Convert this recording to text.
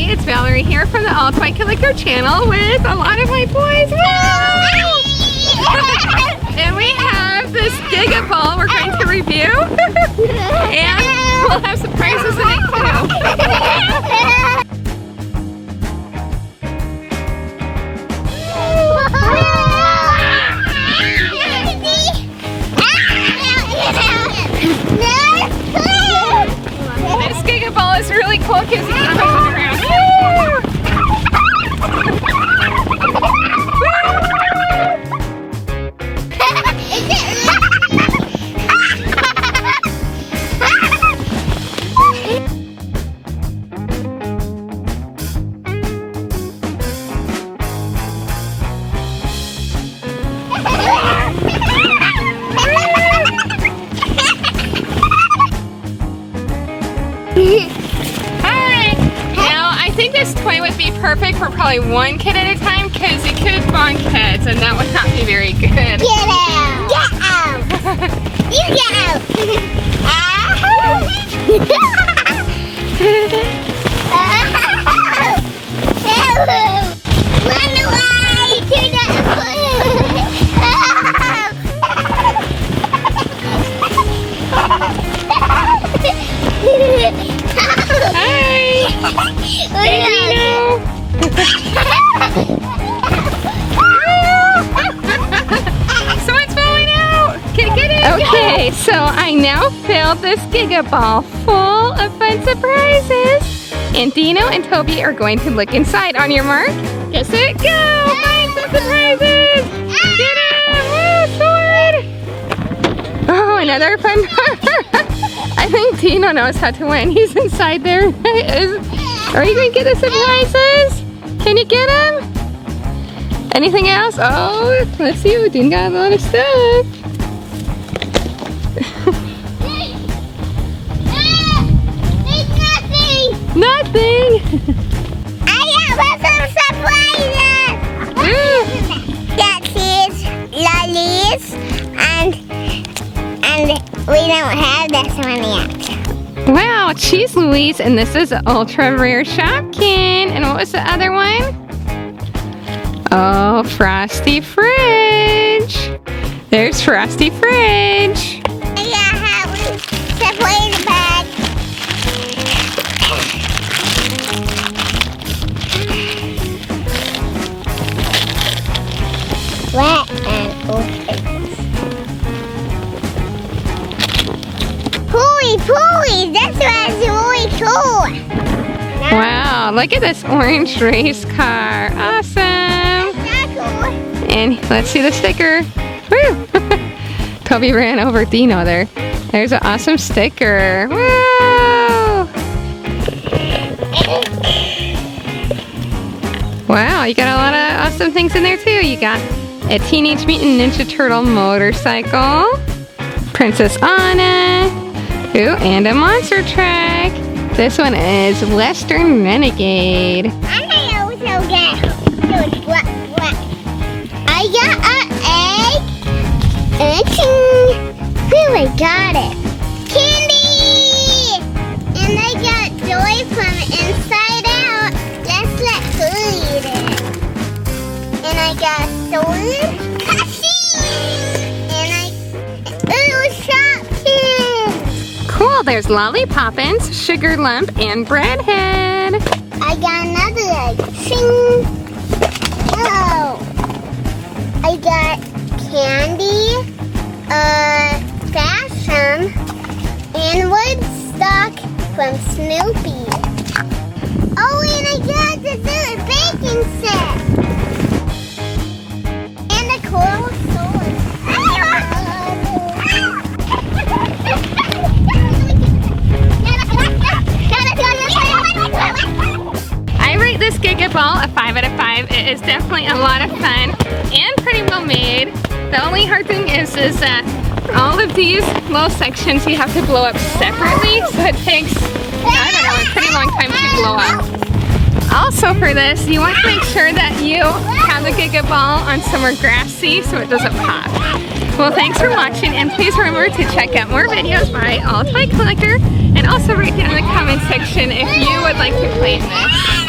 Hi, it's Valerie here from the AllToyCollector channel with a lot of my toys. And we have this Gigaball we're going to review. And we'll have some prizes in it too. This Gigaball is really cool because you can push it around. Hi! Now, I think this toy would be perfect for probably one kid at a time because it could bond kids and that would not be very good. Get out! Get out! You get out! Run away! Do not Hi! Hey, Dino! Someone's falling out! Get it! Okay, so I now filled this Gigaball full of fun surprises. And Dino and Toby are going to look inside. On your mark, get set, go! Find some surprises! Get him! Woo, sword! Oh, another fun I think Dino knows how to win. He's inside there. Are you going to get the surprises? Can you get them? Anything else? Oh, let's see. Dino got a lot of stuff. There's nothing! Nothing. I have some surprises! Got cheese, lollies, and we don't have this one yet. Wow, cheese Louise, and this is ultra rare Shopkin. And what was the other one? Oh, Frosty Fridge. There's Frosty Fridge. I have to play in the bag. Wet and open. Pooey, this was really cool. Wow, look at this orange race car. Awesome. That's cool. And let's see the sticker. Woo! Toby ran over Dino there. There's an awesome sticker. Woo! Wow, you got a lot of awesome things in there too. You got a Teenage Mutant Ninja Turtle motorcycle, Princess Anna, ooh, and a monster truck. This one is Western Renegade. And I also get what? I got an egg and a ting. Ooh, I got it. Candy! And I got joy from inside out. Let's eat it. And I got sword. Cool, there's Lollipoppins, Sugar Lump, and Breadhead. I got another egg. Shing! Oh! I got candy, fashion, and Woodstock from Snoopy. Oh, and I got the baking set. And a cool sword. This Gigaball a 5 out of 5. It is definitely a lot of fun and pretty well made. The only hard thing is that all of these little sections you have to blow up separately, so it takes, I don't know, a pretty long time to blow up. Also for this, you want to make sure that you have the Gigaball on somewhere grassy so it doesn't pop. Well, thanks for watching, and please remember to check out more videos by AllToyCollector, and also write down in the comment section if you would like to play in this.